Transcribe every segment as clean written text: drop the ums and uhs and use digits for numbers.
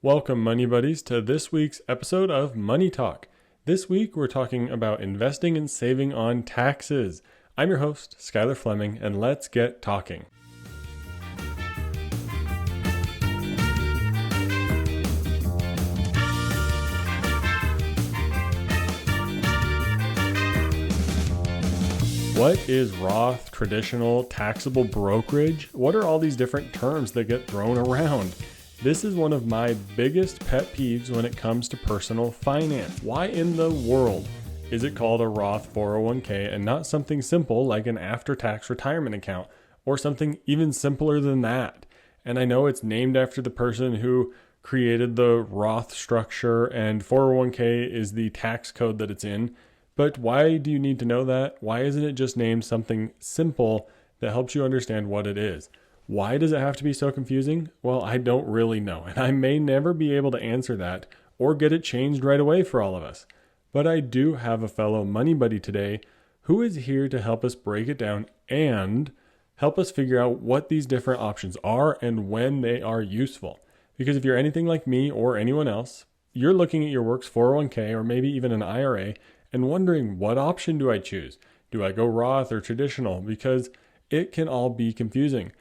Welcome, Money Buddies, to this week's episode of Money Talk. This week, we're talking about investing and saving on taxes. I'm your host, Skylar Fleming, and let's get talking. What is Roth, traditional, taxable brokerage? What are all these different terms that get thrown around? This is one of my biggest pet peeves when it comes to personal finance. Why in the world is it called a Roth 401k and not something simple like an after-tax retirement account or something even simpler than that? And I know it's named after the person who created the Roth structure and 401k is the tax code that it's in. But why do you need to know that? Why isn't it just named something simple that helps you understand what it is? Why does it have to be so confusing? Well, I don't really know, and I may never be able to answer that or get it changed right away for all of us. But I do have a fellow money buddy today who is here to help us break it down and help us figure out what these different options are and when they are useful. Because if you're anything like me or anyone else, you're looking at your work's 401k or maybe even an IRA and wondering, what option do I choose? Do I go Roth or traditional? Because it can all be confusing.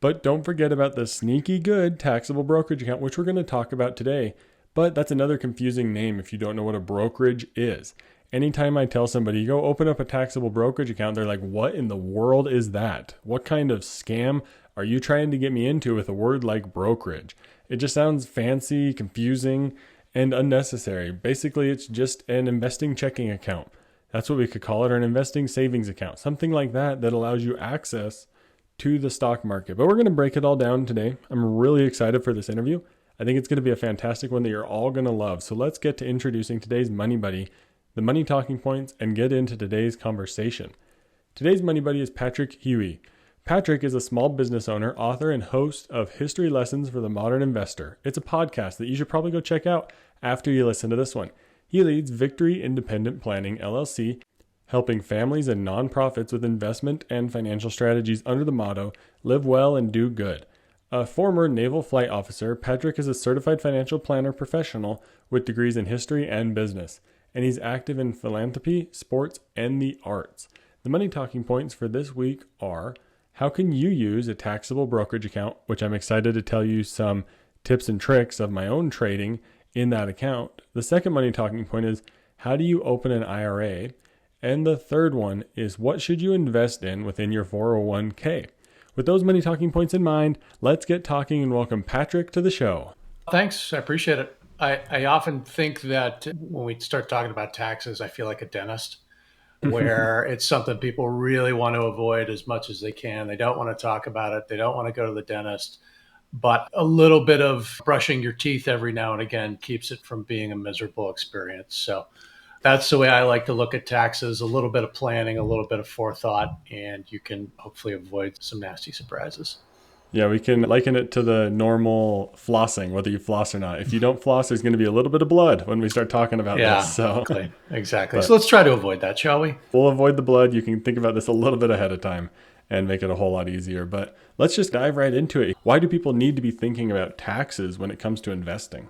But don't forget about the sneaky good taxable brokerage account, which we're going to talk about today. But that's another confusing name if you don't know what a brokerage is. Anytime I tell somebody, go open up a taxable brokerage account, they're like, what in the world is that? What kind of scam are you trying to get me into with a word like brokerage? It just sounds fancy, confusing, and unnecessary. Basically, it's just an investing checking account. That's what we could call it, or an investing savings account. Something like that allows you access to the stock market. But we're going to break it all down today. I'm really excited for this interview. I think it's going to be a fantastic one that you're all going to love. So let's get to introducing today's Money Buddy, the money talking points, and get into today's conversation. Today's Money Buddy is Patrick Huey. Patrick is a small business owner, author, and host of History Lessons for the Modern Investor. It's a podcast that you should probably go check out after you listen to this one. He leads Victory Independent Planning, LLC, helping families and nonprofits with investment and financial strategies under the motto, live well and do good. A former naval flight officer, Patrick is a certified financial planner professional with degrees in history and business, and he's active in philanthropy, sports, and the arts. The money talking points for this week are, how can you use a taxable brokerage account, which I'm excited to tell you some tips and tricks of my own trading in that account. The second money talking point is, how do you open an IRA? And the third one is, what should you invest in within your 401k? With those money talking points in mind, let's get talking and welcome Patrick to the show. Thanks. I appreciate it. I often think that when we start talking about taxes, I feel like a dentist, where it's something people really want to avoid as much as they can. They don't want to talk about it. They don't want to go to the dentist. But a little bit of brushing your teeth every now and again keeps it from being a miserable experience. So that's the way I like to look at taxes, a little bit of planning, a little bit of forethought, and you can hopefully avoid some nasty surprises. Yeah, we can liken it to the normal flossing, whether you floss or not. If you don't floss, there's going to be a little bit of blood when we start talking about this. So. Exactly. So let's try to avoid that, shall we? We'll avoid the blood. You can think about this a little bit ahead of time and make it a whole lot easier. But let's just dive right into it. Why do people need to be thinking about taxes when it comes to investing?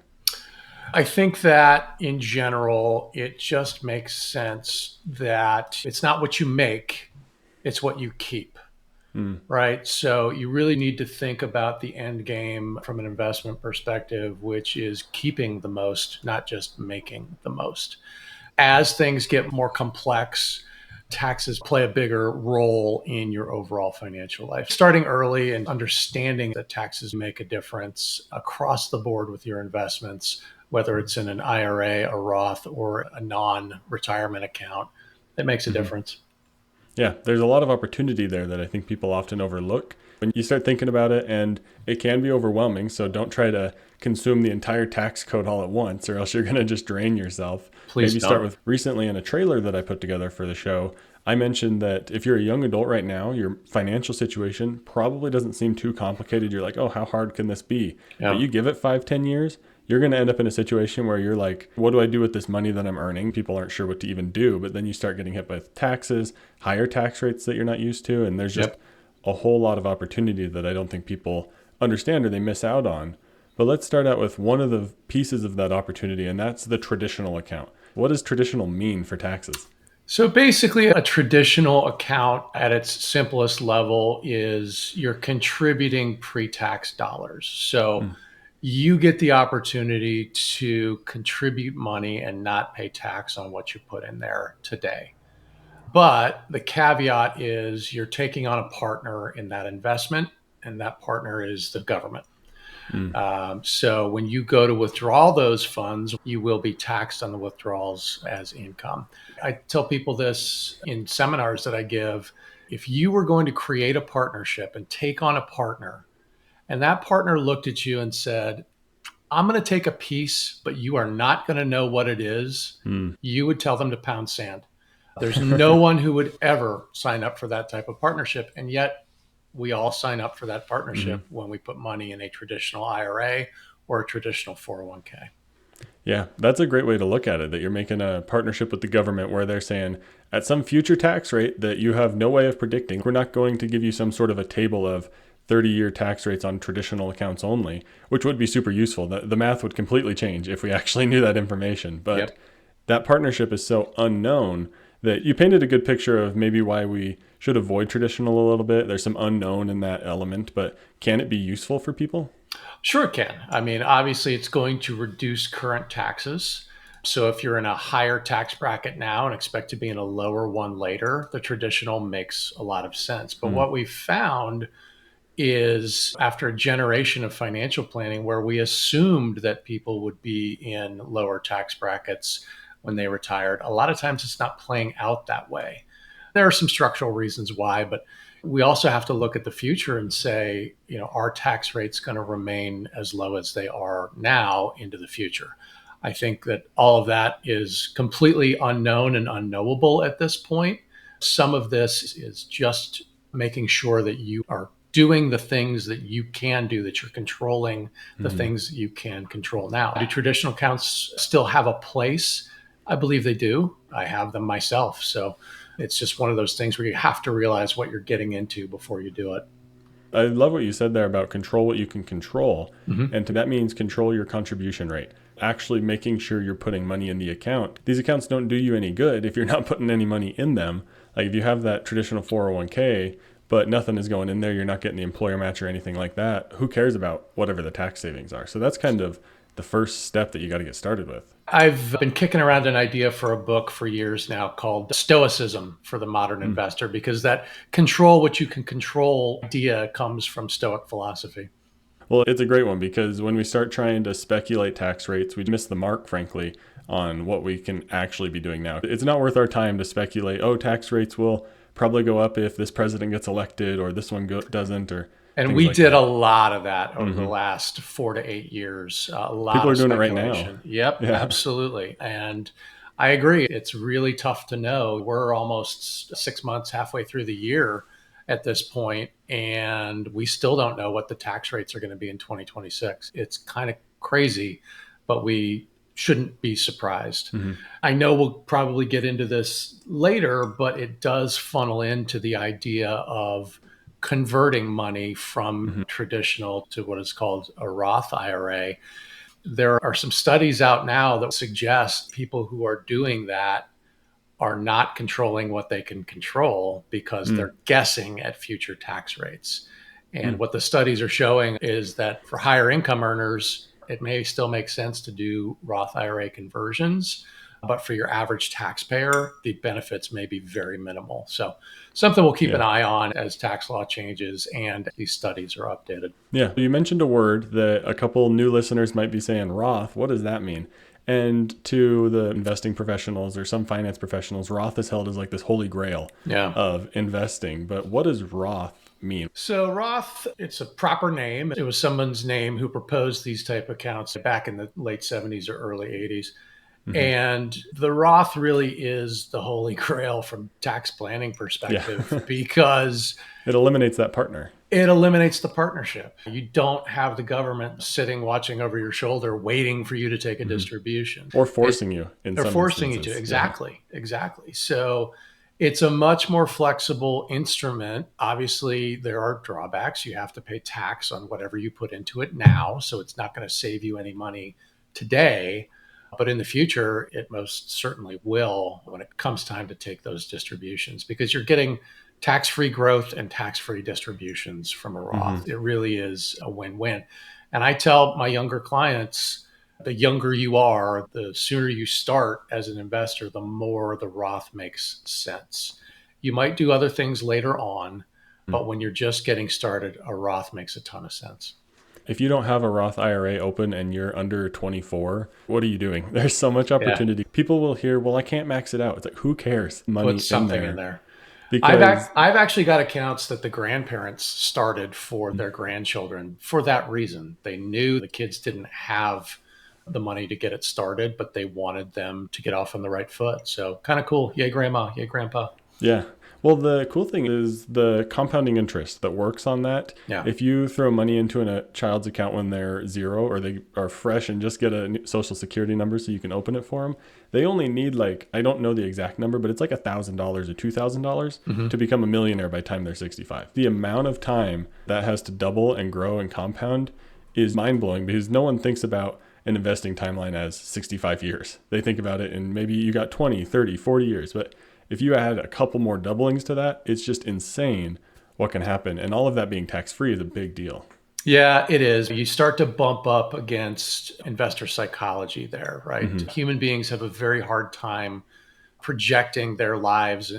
I think that in general, it just makes sense that it's not what you make, it's what you keep, right? So you really need to think about the end game from an investment perspective, which is keeping the most, not just making the most. As things get more complex, taxes play a bigger role in your overall financial life. Starting early and understanding that taxes make a difference across the board with your investments, whether it's in an IRA, a Roth, or a non-retirement account, it makes a difference. Yeah, there's a lot of opportunity there that I think people often overlook. When you start thinking about it, and it can be overwhelming, so don't try to consume the entire tax code all at once, or else you're going to just drain yourself. Please Maybe don't. start with, recently in a trailer that I put together for the show, I mentioned that if you're a young adult right now, your financial situation probably doesn't seem too complicated. You're like, oh, how hard can this be? Yeah. But you give it 5-10 years, you're going to end up in a situation where you're like, what do I do with this money that I'm earning? People aren't sure what to even do, but then you start getting hit with taxes, higher tax rates that you're not used to. And there's just a whole lot of opportunity that I don't think people understand or they miss out on. But let's start out with one of the pieces of that opportunity, and that's the traditional account. What does traditional mean for taxes? So basically, a traditional account at its simplest level is you're contributing pre-tax dollars. So you get the opportunity to contribute money and not pay tax on what you put in there today. But the caveat is you're taking on a partner in that investment, and that partner is the government. So when you go to withdraw those funds, you will be taxed on the withdrawals as income. I tell people this in seminars that I give. If you were going to create a partnership and take on a partner, and that partner looked at you and said, I'm going to take a piece, but you are not going to know what it is, you would tell them to pound sand. There's no one who would ever sign up for that type of partnership. And yet we all sign up for that partnership when we put money in a traditional IRA or a traditional 401k. Yeah, that's a great way to look at it, that you're making a partnership with the government where they're saying at some future tax rate that you have no way of predicting, we're not going to give you some sort of a table of 30-year tax rates on traditional accounts only, which would be super useful. The math would completely change if we actually knew that information. But that partnership is so unknown that you painted a good picture of maybe why we should avoid traditional a little bit. There's some unknown in that element, but can it be useful for people? Sure it can. I mean, obviously it's going to reduce current taxes. So if you're in a higher tax bracket now and expect to be in a lower one later, the traditional makes a lot of sense. But what we've found is after a generation of financial planning where we assumed that people would be in lower tax brackets when they retired, a lot of times it's not playing out that way. There are some structural reasons why, but we also have to look at the future and say, are tax rates going to remain as low as they are now into the future? I think that all of that is completely unknown and unknowable at this point. Some of this is just making sure that you are doing the things that you can do, that you're controlling the things you can control now. Do traditional accounts still have a place? I believe they do. I have them myself. So it's just one of those things where you have to realize what you're getting into before you do it. I love what you said there about control what you can control. And that means control your contribution rate. Actually making sure you're putting money in the account. These accounts don't do you any good if you're not putting any money in them. Like if you have that traditional 401k, but nothing is going in there, you're not getting the employer match or anything like that, who cares about whatever the tax savings are? So that's kind of the first step that you got to get started with. I've been kicking around an idea for a book for years now called Stoicism for the Modern Investor, because that control what you can control idea comes from Stoic philosophy. Well, it's a great one because when we start trying to speculate tax rates, we miss the mark, frankly, on what we can actually be doing now. It's not worth our time to speculate, tax rates will probably go up if this president gets elected or this one doesn't, or and we did a lot of that over the last 4 to 8 years. A lot People of are doing it right speculation. now. Yep, absolutely. And I agree. It's really tough to know. We're almost 6 months, halfway through the year at this point, and we still don't know what the tax rates are going to be in 2026. It's kind of crazy, but we shouldn't be surprised. I know we'll probably get into this later, but it does funnel into the idea of converting money from traditional to what is called a Roth IRA. There are some studies out now that suggest people who are doing that are not controlling what they can control because they're guessing at future tax rates. And what the studies are showing is that for higher income earners, it may still make sense to do Roth IRA conversions, but for your average taxpayer, the benefits may be very minimal. So something we'll keep an eye on as tax law changes and these studies are updated. Yeah, you mentioned a word that a couple new listeners might be saying, Roth. What does that mean? And to the investing professionals or some finance professionals, Roth is held as like this holy grail of investing. But what does Roth mean? So Roth, it's a proper name. It was someone's name who proposed these type of accounts back in the late 70s or early 80s. And the Roth really is the holy grail from tax planning perspective because it eliminates that partner. It eliminates the partnership. You don't have the government sitting watching over your shoulder waiting for you to take a distribution. Or forcing you in some They're forcing instances. you to. Exactly. So It's a much more flexible instrument. Obviously, there are drawbacks. You have to pay tax on whatever you put into it now. So it's not going to save you any money today. But in the future, it most certainly will when it comes time to take those distributions, because you're getting tax-free growth and tax-free distributions from a Roth. It really is a win-win. And I tell my younger clients, the younger you are, the sooner you start as an investor, the more the Roth makes sense. You might do other things later on, but when you're just getting started, a Roth makes a ton of sense. If you don't have a Roth IRA open and you're under 24, what are you doing? There's so much opportunity. People will hear, well, I can't max it out. It's like, who cares? Money Put something in there. Because I've actually got accounts that the grandparents started for their grandchildren for that reason. They knew the kids didn't have the money to get it started, but they wanted them to get off on the right foot. So kind of cool. Yay, grandma. Yay, grandpa. yeah. Well, the cool thing is the compounding interest that works on that. Yeah. If you throw money into a child's account when they're 0 or they are fresh and just get a social security number so you can open it for them, they only need I don't know the exact number, but it's like $1,000 or $2,000 to become a millionaire by the time they're 65. The amount of time that has to double and grow and compound is mind blowing, because no one thinks about an investing timeline as 65 years. They think about it in maybe you got 20, 30, 40 years, but if you add a couple more doublings to that, it's just insane what can happen. And all of that being tax-free is a big deal. Yeah, it is. You start to bump up against investor psychology there, right? Human beings have a very hard time projecting their lives,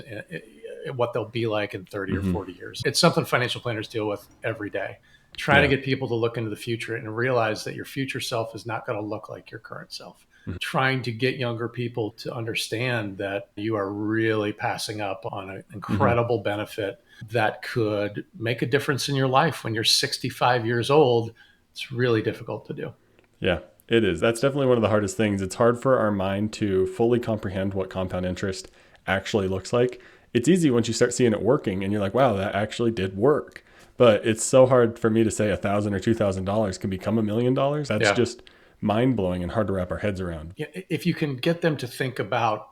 what they'll be like in 30 or 40 years. It's something financial planners deal with every day. Trying to get people to look into the future and realize that your future self is not going to look like your current self. Trying to get younger people to understand that you are really passing up on an incredible benefit that could make a difference in your life when you're 65 years old. It's really difficult to do. Yeah, it is. That's definitely one of the hardest things. It's hard for our mind to fully comprehend what compound interest actually looks like. It's easy once you start seeing it working and you're like, wow, that actually did work. But it's so hard for me to say $1,000 or $2,000 can become $1 million. That's just mind blowing and hard to wrap our heads around. If you can get them to think about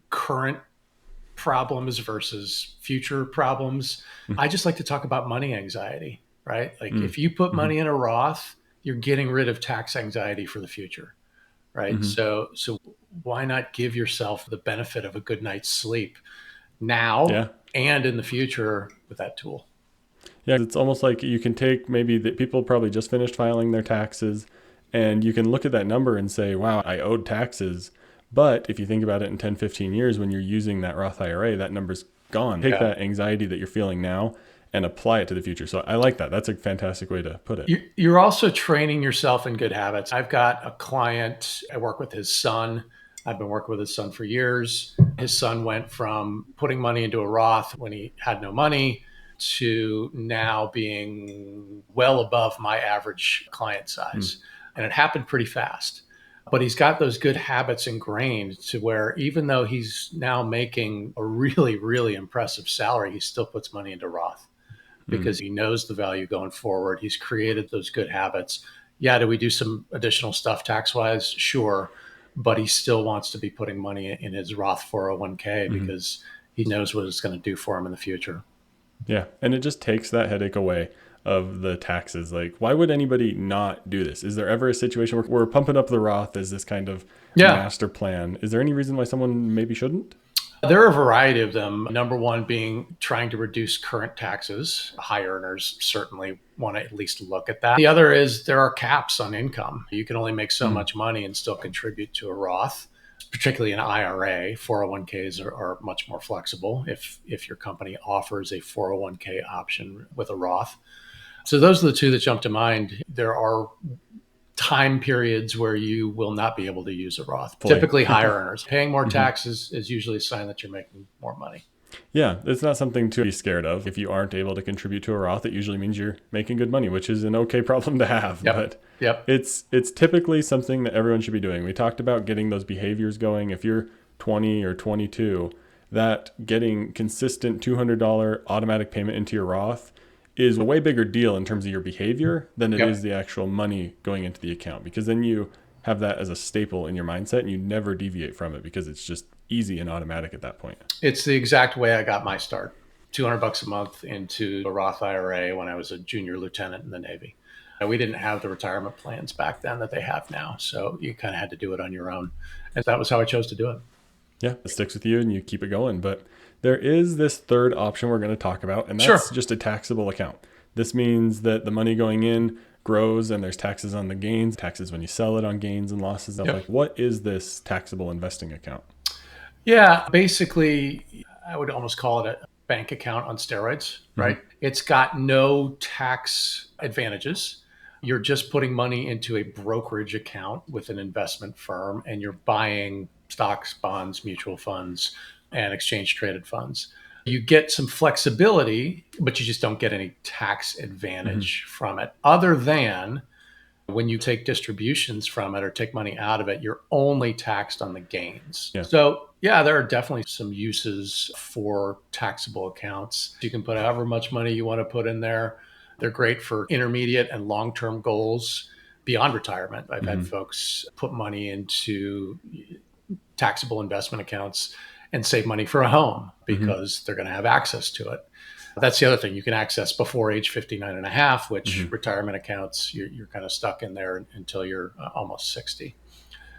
current problems versus future problems, I just like to talk about money anxiety, right? Like if you put money in a Roth, you're getting rid of tax anxiety for the future, right? So why not give yourself the benefit of a good night's sleep now and in the future with that tool? Yeah, it's almost like you can take maybe the people probably just finished filing their taxes, and you can look at that number and say, wow, I owed taxes. But if you think about it in 10, 15 years, when you're using that Roth IRA, that number's gone. Take that anxiety that you're feeling now and apply it to the future. So I like that. That's a fantastic way to put it. You're also training yourself in good habits. I've got a client, I work with his son. I've been working with his son for years. His son went from putting money into a Roth when he had no money to now being well above my average client size. And it happened pretty fast. But he's got those good habits ingrained to where even though he's now making a really, really impressive salary, he still puts money into Roth because he knows the value going forward. He's created those good habits. Yeah, do we do some additional stuff tax-wise? Sure. But he still wants to be putting money in his Roth 401k because he knows what it's going to do for him in the future. Yeah. And it just takes that headache away of the taxes. Like, why would anybody not do this? Is there ever a situation where we're pumping up the Roth as this kind of master plan? Is there any reason why someone maybe shouldn't? There are a variety of them. Number one being trying to reduce current taxes. High earners certainly want to at least look at that. The other is there are caps on income. You can only make so much money and still contribute to a Roth, particularly an IRA. 401ks are much more flexible if your company offers a 401k option with a Roth. So those are the two that jump to mind. There are time periods where you will not be able to use a Roth. Typically higher earners. Paying more taxes is usually a sign that you're making more money. Yeah, it's not something to be scared of. If you aren't able to contribute to a Roth, it usually means you're making good money, which is an okay problem to have. But it's typically something that everyone should be doing. We talked about getting those behaviors going. If you're 20 or 22, that getting consistent $200 automatic payment into your Roth is a way bigger deal in terms of your behavior than it is the actual money going into the account, because then you have that as a staple in your mindset and you never deviate from it because it's just easy and automatic at that point. It's the exact way I got my start. $200 a month into a Roth IRA when I was a junior lieutenant in the Navy. We didn't have the retirement plans back then that they have now. So you kind of had to do it on your own. And that was how I chose to do it. Yeah, it sticks with you and you keep it going. But there is this third option we're going to talk about, and that's just a taxable account. This means that the money going in grows and there's taxes on the gains, taxes when you sell it on gains and losses. Like, what is this taxable investing account? Yeah, basically, I would almost call it a bank account on steroids, right? It's got no tax advantages. You're just putting money into a brokerage account with an investment firm, and you're buying stocks, bonds, mutual funds, and exchange traded funds. You get some flexibility, but you just don't get any tax advantage from it, other than when you take distributions from it or take money out of it, you're only taxed on the gains. So yeah, there are definitely some uses for taxable accounts. You can put however much money you want to put in there. They're great for intermediate and long-term goals beyond retirement. I've had folks put money into taxable investment accounts and save money for a home because they're going to have access to it. That's the other thing you can access before age 59 and a half, which retirement accounts, you're kind of stuck in there until you're almost 60.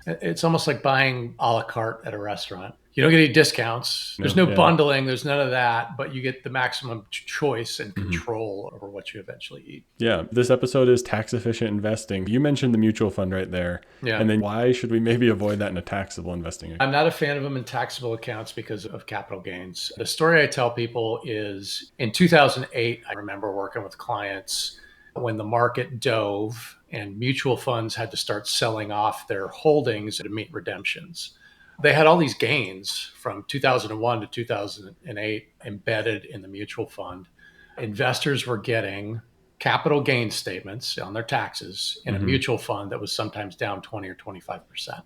It's almost like buying a la carte at a restaurant. You don't get any discounts. There's no bundling. There's none of that, but you get the maximum choice and control over what you eventually eat. Yeah. This episode is tax efficient investing. You mentioned the mutual fund right there. Yeah. And then why should we maybe avoid that in a taxable investing account? I'm not a fan of them in taxable accounts because of capital gains. The story I tell people is in 2008, I remember working with clients when the market dove and mutual funds had to start selling off their holdings to meet redemptions. They had all these gains from 2001 to 2008 embedded in the mutual fund. Investors were getting capital gains statements on their taxes in a mutual fund that was sometimes down 20 or 25%.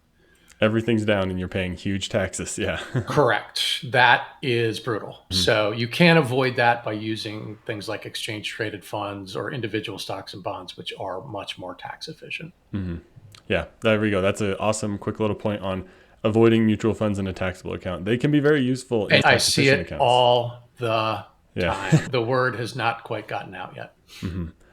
Everything's down and you're paying huge taxes. Yeah. Correct. That is brutal. So you can't avoid that by using things like exchange traded funds or individual stocks and bonds, which are much more tax efficient. Yeah, there we go. That's an awesome quick little point on avoiding mutual funds in a taxable account. They can be very useful in I see it accounts. all the time. The word has not quite gotten out yet.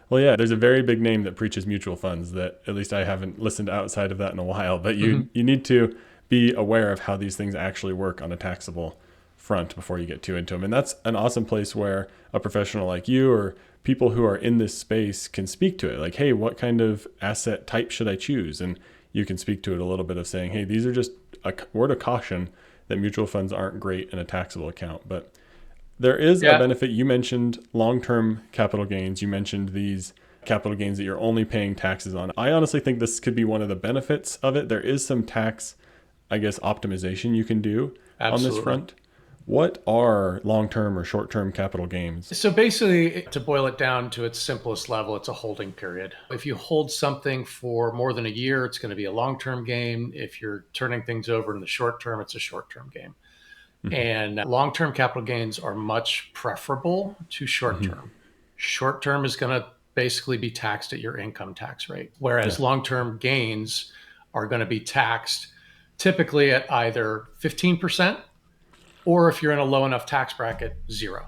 Well, yeah, there's a very big name that preaches mutual funds that at least I haven't listened outside of that in a while. But you need to be aware of how these things actually work on a taxable front before you get too into them. And that's an awesome place where a professional like you or people who are in this space can speak to it. Like, hey, what kind of asset type should I choose? And you can speak to it a little bit of saying, hey, these are just a word of caution that mutual funds aren't great in a taxable account. But there is a benefit. You mentioned long-term capital gains. You mentioned these capital gains that you're only paying taxes on. I honestly think this could be one of the benefits of it. There is some tax, I guess, optimization you can do on this front. What are long-term or short-term capital gains? So basically, to boil it down to its simplest level, it's a holding period. If you hold something for more than a year, it's going to be a long-term gain. If you're turning things over in the short term, it's a short-term gain. And long-term capital gains are much preferable to short-term. Short-term is going to basically be taxed at your income tax rate, whereas long-term gains are going to be taxed typically at either 15%, or if you're in a low enough tax bracket, 0.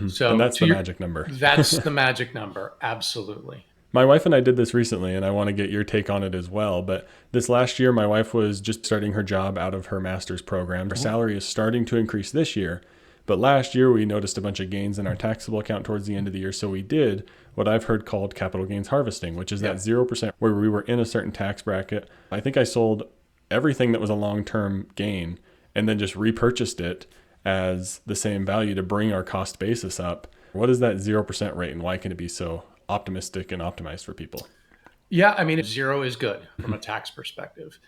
So and that's the magic number. That's the magic number. Absolutely. My wife and I did this recently, and I want to get your take on it as well. But this last year, my wife was just starting her job out of her master's program. Her salary is starting to increase this year. But last year, we noticed a bunch of gains in our taxable account towards the end of the year. So we did what I've heard called capital gains harvesting, which is that 0% where we were in a certain tax bracket. I think I sold everything that was a long-term gain and then just repurchased it as the same value to bring our cost basis up. What is that 0% rate and why can it be so optimistic and optimized for people? Yeah, I mean, 0 is good from a tax perspective.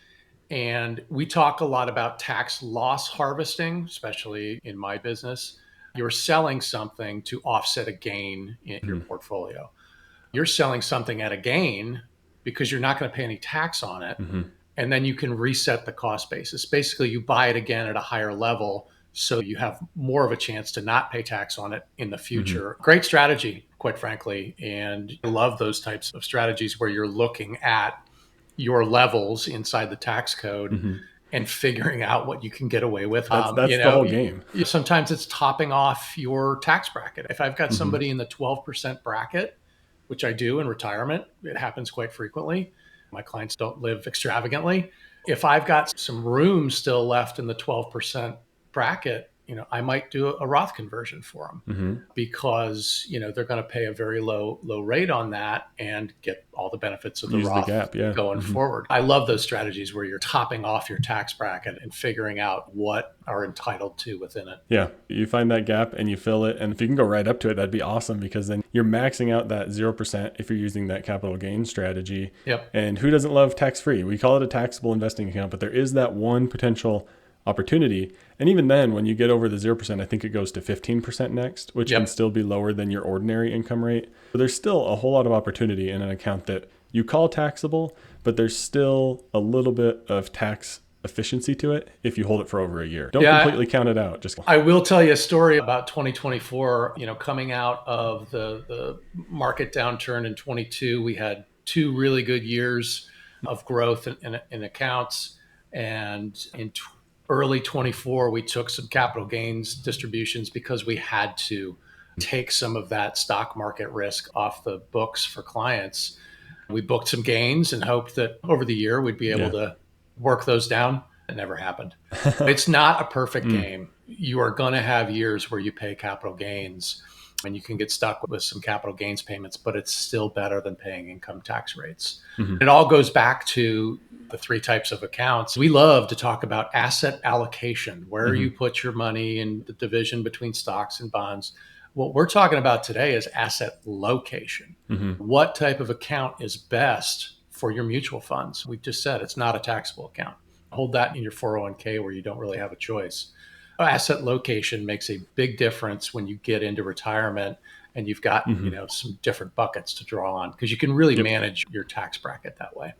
And we talk a lot about tax loss harvesting, especially in my business. You're selling something to offset a gain in your portfolio. You're selling something at a gain because you're not going to pay any tax on it. And then you can reset the cost basis. Basically, you buy it again at a higher level so you have more of a chance to not pay tax on it in the future. Great strategy, quite frankly. And I love those types of strategies where you're looking at your levels inside the tax code and figuring out what you can get away with. That's the whole game. Sometimes it's topping off your tax bracket. If I've got Mm-hmm. somebody in the 12% bracket, which I do in retirement, it happens quite frequently. My clients don't live extravagantly. If I've got some room still left in the 12% bracket, I might do a Roth conversion for them Mm-hmm. because, they're going to pay a very low rate on that and get all the benefits of the Use Roth the gap, yeah. going Mm-hmm. forward. I love those strategies where you're topping off your tax bracket and figuring out what are entitled to within it. Yeah, you find that gap and you fill it. And if you can go right up to it, that'd be awesome, because then you're maxing out that 0% if you're using that capital gain strategy. Yep. And who doesn't love tax-free? We call it a taxable investing account, but there is that one potential opportunity. And even then, when you get over the 0%, I think it goes to 15% next, which Yep. can still be lower than your ordinary income rate. But there's still a whole lot of opportunity in an account that you call taxable, but there's still a little bit of tax efficiency to it if you hold it for over a year. Don't completely count it out. Just I will tell you a story about 2024. Coming out of the market downturn in 22, we had 2 really good years of growth in accounts, and in early 24, we took some capital gains distributions because we had to take some of that stock market risk off the books for clients. We booked some gains and hoped that over the year we'd be able to work those down. It never happened. It's not a perfect game. You are going to have years where you pay capital gains and you can get stuck with some capital gains payments, but it's still better than paying income tax rates. Mm-hmm. It all goes back to the 3 types of accounts. We love to talk about asset allocation, where you put your money in the division between stocks and bonds. What we're talking about today is asset location. What type of account is best for your mutual funds? We've just said it's not a taxable account. Hold that in your 401k where you don't really have a choice. Asset location makes a big difference when you get into retirement and you've got some different buckets to draw on, because you can really manage your tax bracket that way.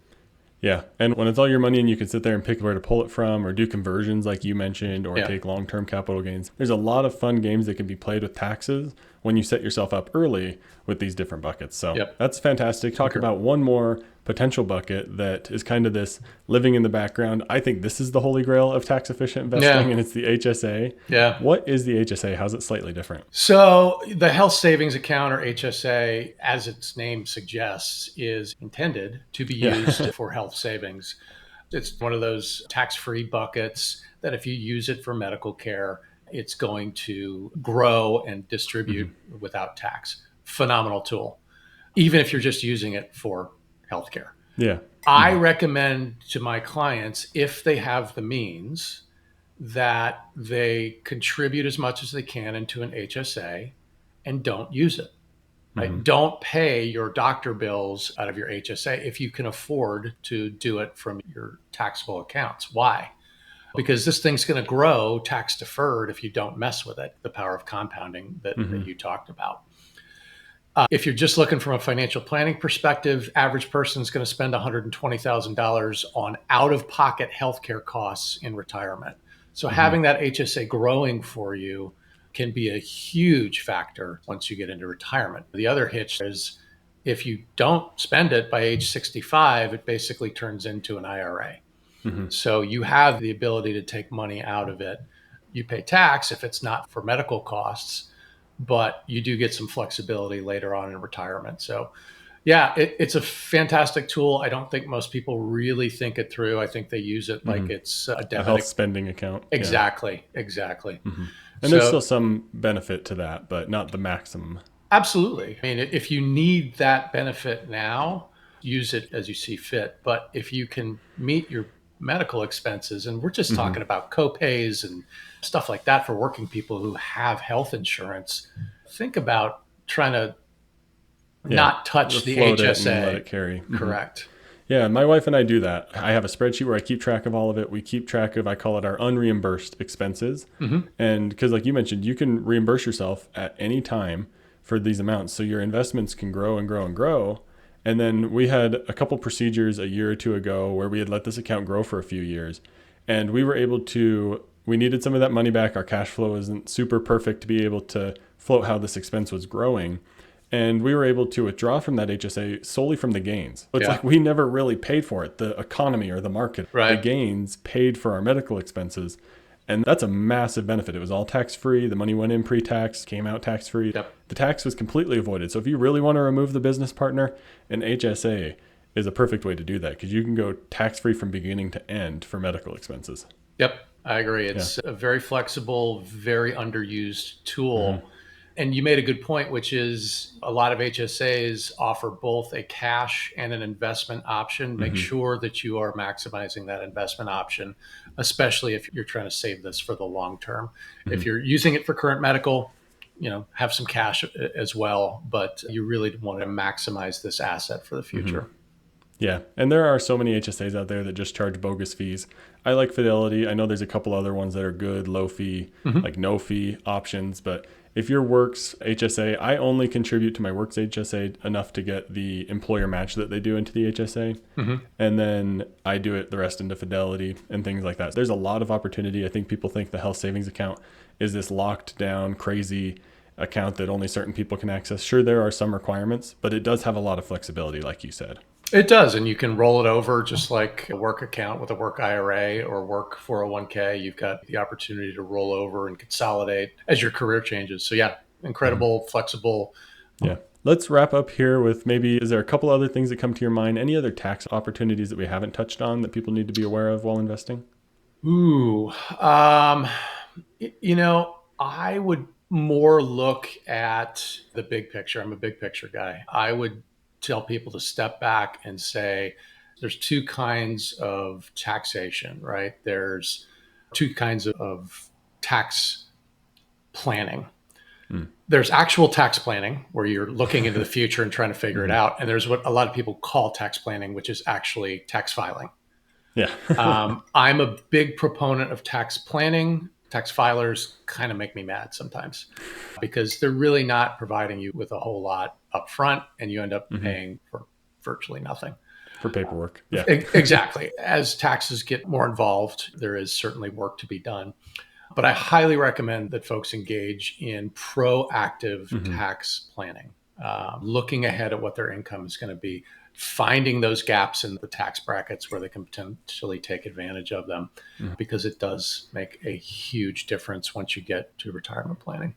Yeah. And when it's all your money and you can sit there and pick where to pull it from, or do conversions like you mentioned, or take long-term capital gains, there's a lot of fun games that can be played with taxes when you set yourself up early with these different buckets. So that's fantastic. Talk about one more potential bucket that is kind of this living in the background. I think this is the holy grail of tax efficient investing, and it's the HSA. Yeah. What is the HSA? How's it slightly different? So the health savings account, or HSA, as its name suggests, is intended to be used for health savings. It's one of those tax-free buckets that if you use it for medical care, it's going to grow and distribute without tax. Phenomenal tool, even if you're just using it for healthcare. Yeah. I recommend to my clients, if they have the means, that they contribute as much as they can into an HSA and don't use it. Right? Don't pay your doctor bills out of your HSA if you can afford to do it from your taxable accounts. Why? Because this thing's going to grow tax deferred if you don't mess with it, the power of compounding that you talked about. If you're just looking from a financial planning perspective, average person is going to spend $120,000 on out-of-pocket healthcare costs in retirement. So having that HSA growing for you can be a huge factor once you get into retirement. The other hitch is if you don't spend it by age 65, it basically turns into an IRA. So you have the ability to take money out of it. You pay tax if it's not for medical costs, but you do get some flexibility later on in retirement. So yeah, it's a fantastic tool. I don't think most people really think it through. I think they use it like it's a debit, a health spending account. Exactly. And there's still some benefit to that, but not the maximum. Absolutely. I mean, if you need that benefit now, use it as you see fit. But if you can meet your medical expenses, and we're just talking about co-pays and stuff like that for working people who have health insurance, think about trying to not touch the HSA. And let it carry. Correct. Yeah, my wife and I do that. I have a spreadsheet where I keep track of all of it. We keep track of, I call it our unreimbursed expenses. And because like you mentioned, you can reimburse yourself at any time for these amounts. So your investments can grow and grow and grow. And then we had a couple procedures a year or two ago where we had let this account grow for a few years. And we were able to, we needed some of that money back. Our cash flow isn't super perfect to be able to float how this expense was growing. And we were able to withdraw from that HSA solely from the gains. It's Yeah. like we never really paid for it. The economy or the market, Right. the gains paid for our medical expenses. And that's a massive benefit. It was all tax-free. The money went in pre-tax, came out tax-free. Yep. The tax was completely avoided. So if you really want to remove the business partner, an HSA is a perfect way to do that because you can go tax-free from beginning to end for medical expenses. Yep, I agree. It's a very flexible, very underused tool. And you made a good point, which is a lot of HSAs offer both a cash and an investment option. Make sure that you are maximizing that investment option, especially if you're trying to save this for the long term. If you're using it for current medical, have some cash as well, but you really want to maximize this asset for the future. Yeah. And there are so many HSAs out there that just charge bogus fees. I like Fidelity. I know there's a couple other ones that are good, low fee, like no fee options. But if your Works HSA, I only contribute to my Works HSA enough to get the employer match that they do into the HSA. And then I do it the rest into Fidelity and things like that. There's a lot of opportunity. I think people think the health savings account is this locked down, crazy account that only certain people can access. Sure, there are some requirements, but it does have a lot of flexibility, like you said. It does. And you can roll it over just like a work account with a work IRA or work 401k. You've got the opportunity to roll over and consolidate as your career changes. So yeah, incredible, flexible. Yeah. Let's wrap up here with maybe, is there a couple other things that come to your mind? Any other tax opportunities that we haven't touched on that people need to be aware of while investing? I would more look at the big picture. I'm a big picture guy. I would tell people to step back and say, there's two kinds of taxation, right? There's two kinds of tax planning. There's actual tax planning where you're looking into the future and trying to figure it out. And there's what a lot of people call tax planning, which is actually tax filing. Yeah. I'm a big proponent of tax planning. Tax filers kind of make me mad sometimes because they're really not providing you with a whole lot up front and you end up paying for virtually nothing. For paperwork. Yeah. Exactly. As taxes get more involved, there is certainly work to be done. But I highly recommend that folks engage in proactive tax planning, looking ahead at what their income is going to be, finding those gaps in the tax brackets where they can potentially take advantage of them, because it does make a huge difference once you get to retirement planning.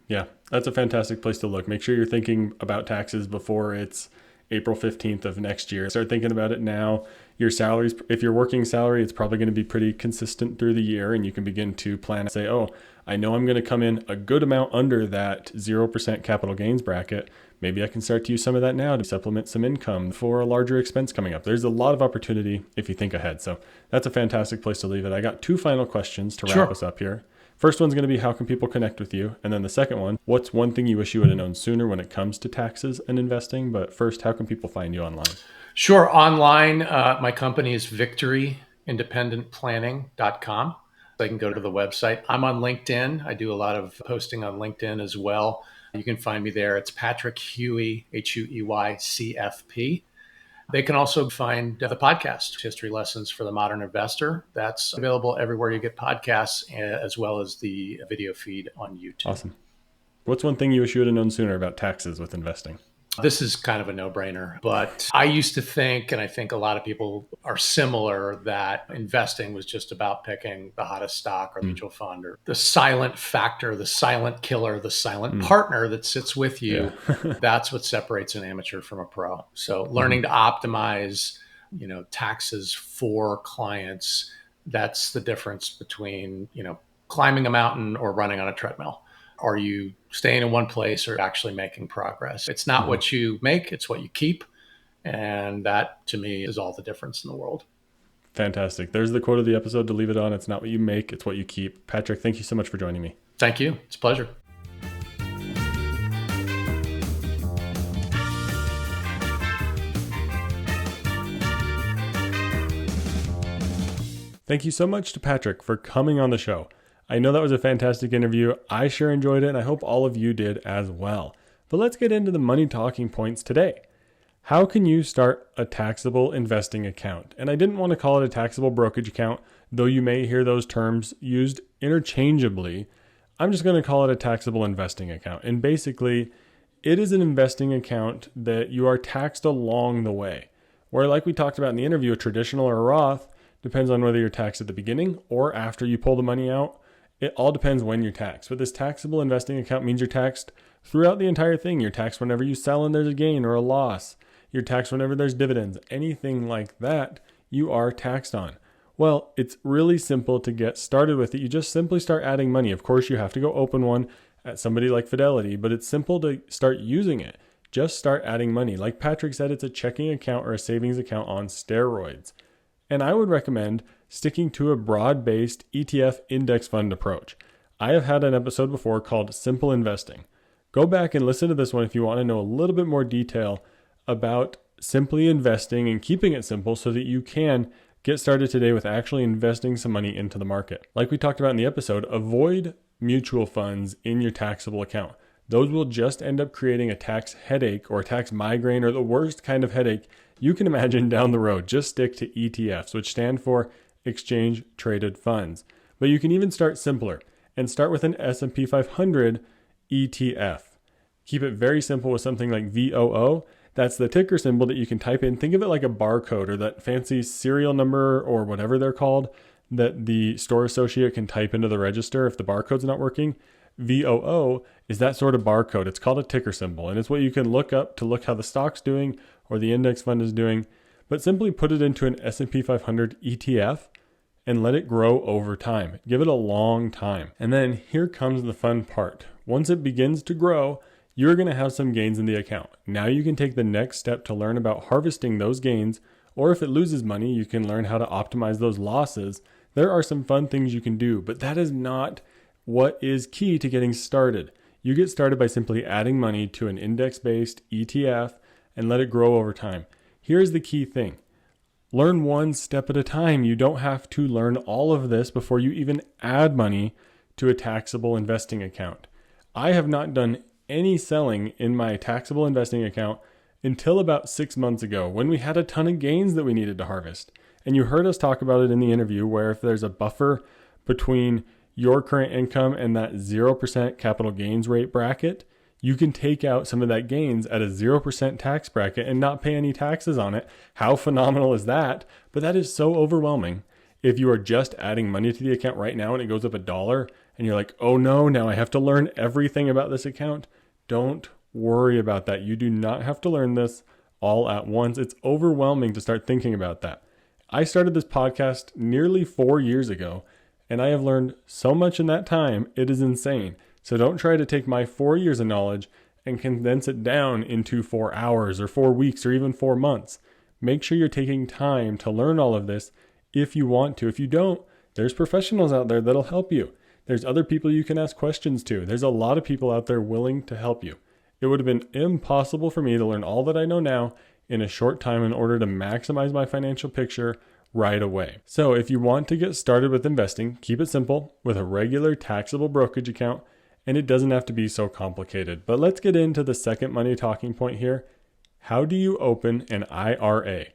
Yeah, that's a fantastic place to look. Make sure you're thinking about taxes before it's April 15th of next year. Start thinking about it now. Your salaries, if you're working salary, it's probably going to be pretty consistent through the year, and you can begin to plan and say, oh, I know I'm going to come in a good amount under that 0% capital gains bracket. Maybe I can start to use some of that now to supplement some income for a larger expense coming up. There's a lot of opportunity if you think ahead. So that's a fantastic place to leave it. I got two final questions to wrap us up here. First one's going to be, how can people connect with you? And then the second one, what's one thing you wish you would have known sooner when it comes to taxes and investing? But first, how can people find you online? Sure. Online, my company is victoryindependentplanning.com. They can go to the website. I'm on LinkedIn. I do a lot of posting on LinkedIn as well. You can find me there. It's Patrick Huey, Huey, CFP. They can also find the podcast, History Lessons for the Modern Investor. That's available everywhere you get podcasts, as well as the video feed on YouTube. Awesome. What's one thing you wish you would have known sooner about taxes with investing? This is kind of a no-brainer, but I used to think, and I think a lot of people are similar, that investing was just about picking the hottest stock or mutual fund, or the silent factor, the silent killer, the silent partner that sits with you. Yeah. That's what separates an amateur from a pro. So learning to optimize, taxes for clients, that's the difference between, climbing a mountain or running on a treadmill. Are you staying in one place or actually making progress? It's not what you make, it's what you keep. And that, to me, is all the difference in the world. Fantastic. There's the quote of the episode to leave it on. It's not what you make, it's what you keep. Patrick, thank you so much for joining me. Thank you. It's a pleasure. Thank you so much to Patrick for coming on the show. I know that was a fantastic interview. I sure enjoyed it, and I hope all of you did as well. But let's get into the money talking points today. How can you start a taxable investing account? And I didn't want to call it a taxable brokerage account, though you may hear those terms used interchangeably. I'm just going to call it a taxable investing account. And basically, it is an investing account that you are taxed along the way. Where, like we talked about in the interview, a traditional or a Roth depends on whether you're taxed at the beginning or after you pull the money out. It all depends when you're taxed. But this taxable investing account means you're taxed throughout the entire thing. You're taxed whenever you sell and there's a gain or a loss. You're taxed whenever there's dividends. Anything like that, you are taxed on. Well, it's really simple to get started with it. You just simply start adding money. Of course, you have to go open one at somebody like Fidelity, but it's simple to start using it. Just start adding money. Like Patrick said, it's a checking account or a savings account on steroids. And I would recommend sticking to a broad-based ETF index fund approach. I have had an episode before called Simple Investing. Go back and listen to this one if you want to know a little bit more detail about simply investing and keeping it simple so that you can get started today with actually investing some money into the market. Like we talked about in the episode, avoid mutual funds in your taxable account. Those will just end up creating a tax headache or a tax migraine or the worst kind of headache you can imagine down the road. Just stick to ETFs, which stand for exchange traded funds. But you can even start simpler and start with an S&P 500 ETF. Keep it very simple with something like VOO. That's the ticker symbol that you can type in. Think of it like a barcode or that fancy serial number or whatever they're called that the store associate can type into the register if the barcode's not working. VOO is that sort of barcode. It's called a ticker symbol, and it's what you can look up to look how the stock's doing or the index fund is doing. But simply put it into an S&P 500 ETF and let it grow over time. Give it a long time. And then here comes the fun part. Once it begins to grow, you're going to have some gains in the account. Now you can take the next step to learn about harvesting those gains, or if it loses money, you can learn how to optimize those losses. There are some fun things you can do, but that is not what is key to getting started. You get started by simply adding money to an index-based ETF and let it grow over time. Here's the key thing. Learn one step at a time. You don't have to learn all of this before you even add money to a taxable investing account. I have not done any selling in my taxable investing account until about 6 months ago when we had a ton of gains that we needed to harvest. And you heard us talk about it in the interview where if there's a buffer between your current income and that 0% capital gains rate bracket, you can take out some of that gains at a 0% tax bracket and not pay any taxes on it. How phenomenal is that? But that is so overwhelming. If you are just adding money to the account right now and it goes up $1 and you're like, oh no, now I have to learn everything about this account. Don't worry about that. You do not have to learn this all at once. It's overwhelming to start thinking about that. I started this podcast nearly 4 years ago, and I have learned so much in that time, it is insane. So don't try to take my 4 years of knowledge and condense it down into 4 hours or 4 weeks or even 4 months. Make sure you're taking time to learn all of this if you want to. If you don't, there's professionals out there that'll help you. There's other people you can ask questions to. There's a lot of people out there willing to help you. It would have been impossible for me to learn all that I know now in a short time in order to maximize my financial picture right away. So if you want to get started with investing, keep it simple with a regular taxable brokerage account, and it doesn't have to be so complicated. But let's get into the second money talking point here. How do you open an IRA?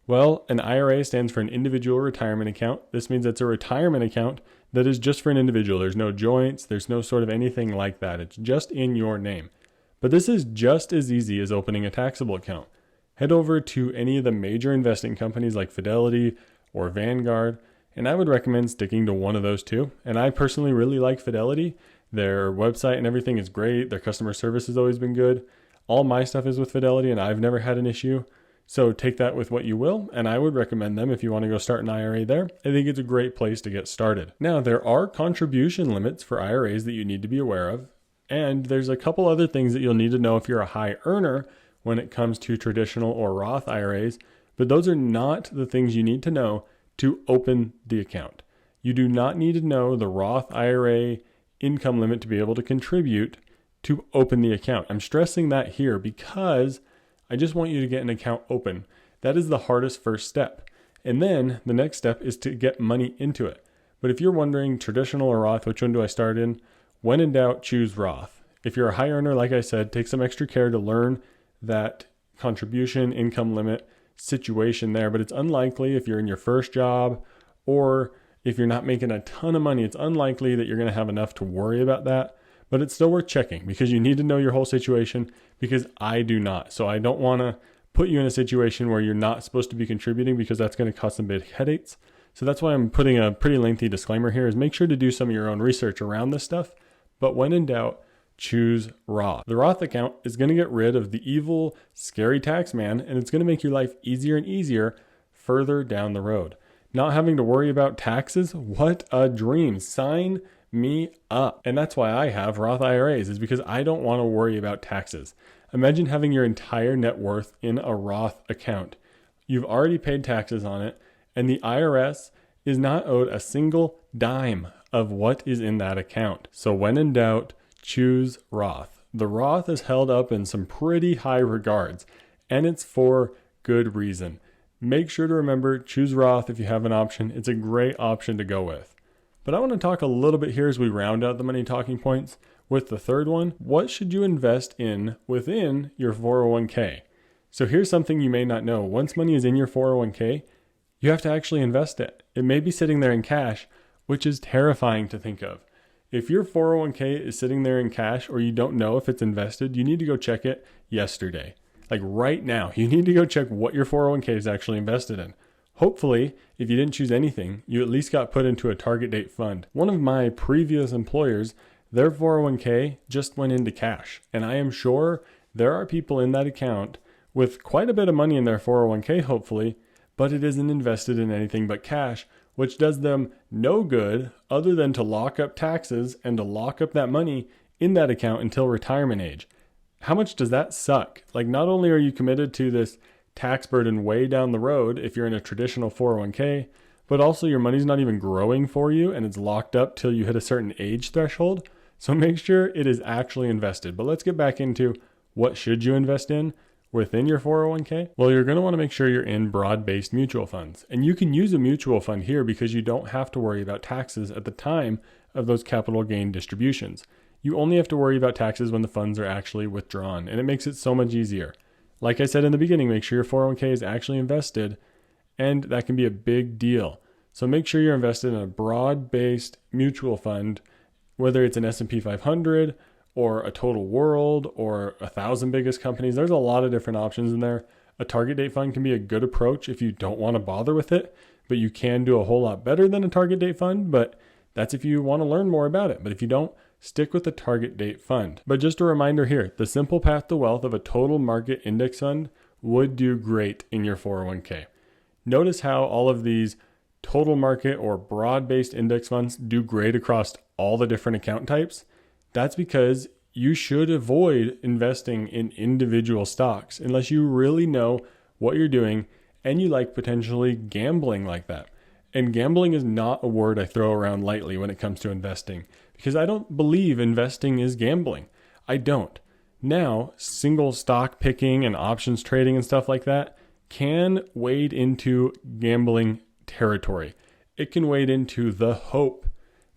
Well, an IRA stands for an individual retirement account. This means it's a retirement account that is just for an individual. There's no joints, there's no sort of anything like that. It's just in your name. But this is just as easy as opening a taxable account. Head over to any of the major investing companies like Fidelity or Vanguard, and I would recommend sticking to one of those two. And I personally really like Fidelity. Their website and everything is great. Their customer service has always been good. All my stuff is with Fidelity, and I've never had an issue. So take that with what you will, and I would recommend them if you want to go start an IRA there. I think it's a great place to get started. Now, there are contribution limits for IRAs that you need to be aware of, and there's a couple other things that you'll need to know if you're a high earner when it comes to traditional or Roth IRAs, but those are not the things you need to know to open the account. You do not need to know the Roth IRA income limit to be able to contribute to open the account. I'm stressing that here because I just want you to get an account open. That is the hardest first step. And then the next step is to get money into it. But if you're wondering traditional or Roth, which one do I start in? When in doubt, choose Roth. If you're a high earner, like I said, take some extra care to learn that contribution income limit situation there. But it's unlikely if you're in your first job or if you're not making a ton of money, it's unlikely that you're going to have enough to worry about that. but it's still worth checking because you need to know your whole situation, because I do not. So I don't want to put you in a situation where you're not supposed to be contributing, because that's going to cause some big headaches. So that's why I'm putting a pretty lengthy disclaimer here, is make sure to do some of your own research around this stuff. But when in doubt, choose Roth. The Roth account is going to get rid of the evil, scary tax man, and it's going to make your life easier and easier further down the road. Not having to worry about taxes, what a dream. Sign me up. And that's why I have Roth IRAs, is because I don't want to worry about taxes. Imagine having your entire net worth in a Roth account. You've already paid taxes on it, and the IRS is not owed a single dime of what is in that account. So when in doubt, choose Roth. The Roth is held up in some pretty high regards, and it's for good reason. Make sure to remember, choose Roth if you have an option. It's a great option to go with. But I want to talk a little bit here as we round out the money talking points with the third one. What should you invest in within your 401k? So here's something you may not know. Once money is in your 401k, you have to actually invest it. It may be sitting there in cash, which is terrifying to think of. If your 401k is sitting there in cash, or you don't know if it's invested, you need to go check it yesterday. Like right now, you need to go check what your 401k is actually invested in. Hopefully, if you didn't choose anything, you at least got put into a target date fund. One of my previous employers, their 401k just went into cash. And I am sure there are people in that account with quite a bit of money in their 401k, hopefully, but it isn't invested in anything but cash, which does them no good other than to lock up taxes and to lock up that money in that account until retirement age. How much does that suck? Like, not only are you committed to this tax burden way down the road if you're in a traditional 401k, but also your money's not even growing for you and it's locked up till you hit a certain age threshold. So make sure it is actually invested. But let's get back into what should you invest in within your 401k? Well, you're going to want to make sure you're in broad-based mutual funds. And you can use a mutual fund here because you don't have to worry about taxes at the time of those capital gain distributions. You only have to worry about taxes when the funds are actually withdrawn, and it makes it so much easier. Like I said in the beginning, make sure your 401k is actually invested, and that can be a big deal. So make sure you're invested in a broad-based mutual fund, whether it's an S&P 500 or a total world or 1,000 biggest companies. There's a lot of different options in there. A target date fund can be a good approach if you don't want to bother with it, but you can do a whole lot better than a target date fund, but that's if you want to learn more about it. But if you don't, stick with the target date fund. But just a reminder here, the simple path to wealth of a total market index fund would do great in your 401k. Notice how all of these total market or broad-based index funds do great across all the different account types. That's because you should avoid investing in individual stocks unless you really know what you're doing and you like potentially gambling like that. And gambling is not a word I throw around lightly when it comes to investing, because I don't believe investing is gambling. I don't. Now, single stock picking and options trading and stuff like that can wade into gambling territory. It can wade into the hope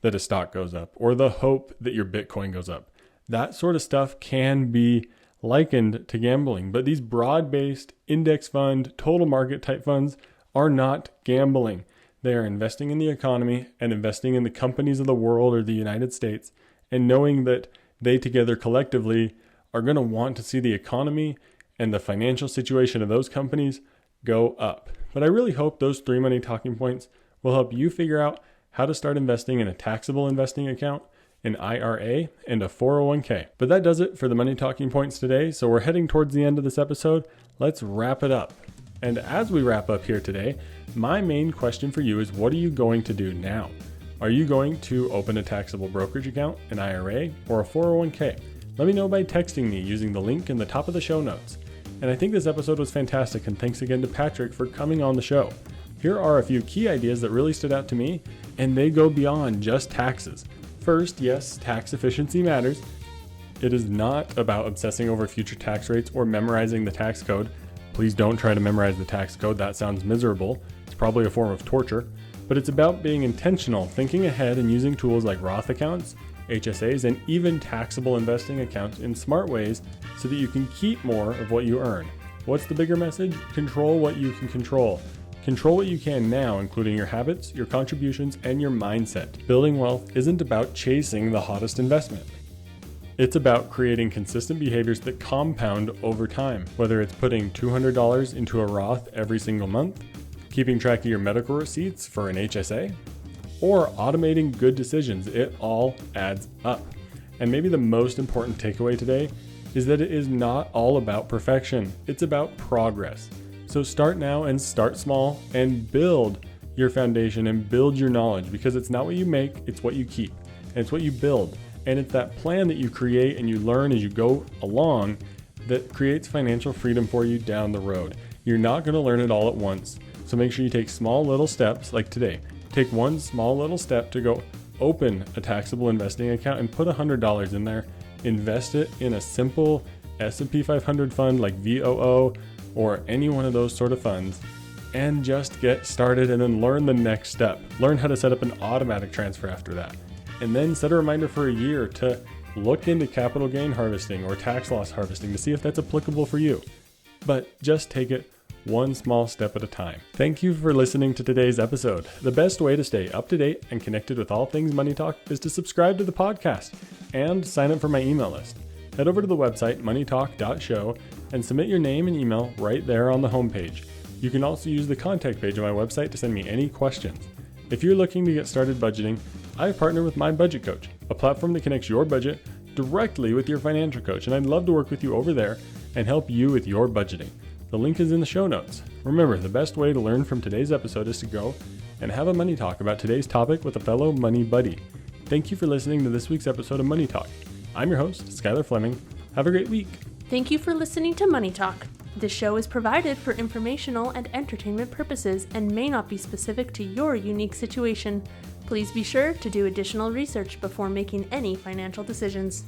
that a stock goes up or the hope that your Bitcoin goes up. That sort of stuff can be likened to gambling, but these broad-based index fund, total market type funds are not gambling. They are investing in the economy and investing in the companies of the world or the United States, and knowing that they together collectively are going to want to see the economy and the financial situation of those companies go up. But I really hope those 3 money talking points will help you figure out how to start investing in a taxable investing account, an IRA, and a 401k. But that does it for the money talking points today. So we're heading towards the end of this episode. Let's wrap it up. And as we wrap up here today, my main question for you is, what are you going to do now? Are you going to open a taxable brokerage account, an IRA, or a 401k? Let me know by texting me using the link in the top of the show notes. And I think this episode was fantastic, and thanks again to Patrick for coming on the show. Here are a few key ideas that really stood out to me, and they go beyond just taxes. First, yes, tax efficiency matters. It is not about obsessing over future tax rates or memorizing the tax code. Please don't try to memorize the tax code. That sounds miserable. It's probably a form of torture. But it's about being intentional, thinking ahead, and using tools like Roth accounts, HSAs, and even taxable investing accounts in smart ways so that you can keep more of what you earn. What's the bigger message? Control what you can control. Control what you can now, including your habits, your contributions, and your mindset. Building wealth isn't about chasing the hottest investment. It's about creating consistent behaviors that compound over time, whether it's putting $200 into a Roth every single month, keeping track of your medical receipts for an HSA, or automating good decisions. It all adds up. And maybe the most important takeaway today is that it is not all about perfection. It's about progress. So start now and start small and build your foundation and build your knowledge, because it's not what you make, it's what you keep. And it's what you build. And it's that plan that you create and you learn as you go along that creates financial freedom for you down the road. You're not going to learn it all at once. So make sure you take small little steps like today. Take one small little step to go open a taxable investing account and put $100 in there. Invest it in a simple S&P 500 fund like VOO or any one of those sort of funds, and just get started and then learn the next step. Learn how to set up an automatic transfer after that. And then set a reminder for a year to look into capital gain harvesting or tax loss harvesting to see if that's applicable for you. But just take it one small step at a time. Thank you for listening to today's episode. The best way to stay up to date and connected with all things Money Talk is to subscribe to the podcast and sign up for my email list. Head over to the website moneytalk.show and submit your name and email right there on the homepage. You can also use the contact page on my website to send me any questions. If you're looking to get started budgeting, I've partnered with My Budget Coach, a platform that connects your budget directly with your financial coach, and I'd love to work with you over there and help you with your budgeting. The link is in the show notes. Remember, the best way to learn from today's episode is to go and have a money talk about today's topic with a fellow money buddy. Thank you for listening to this week's episode of Money Talk. I'm your host, Skylar Fleming. Have a great week. Thank you for listening to Money Talk. This show is provided for informational and entertainment purposes and may not be specific to your unique situation. Please be sure to do additional research before making any financial decisions.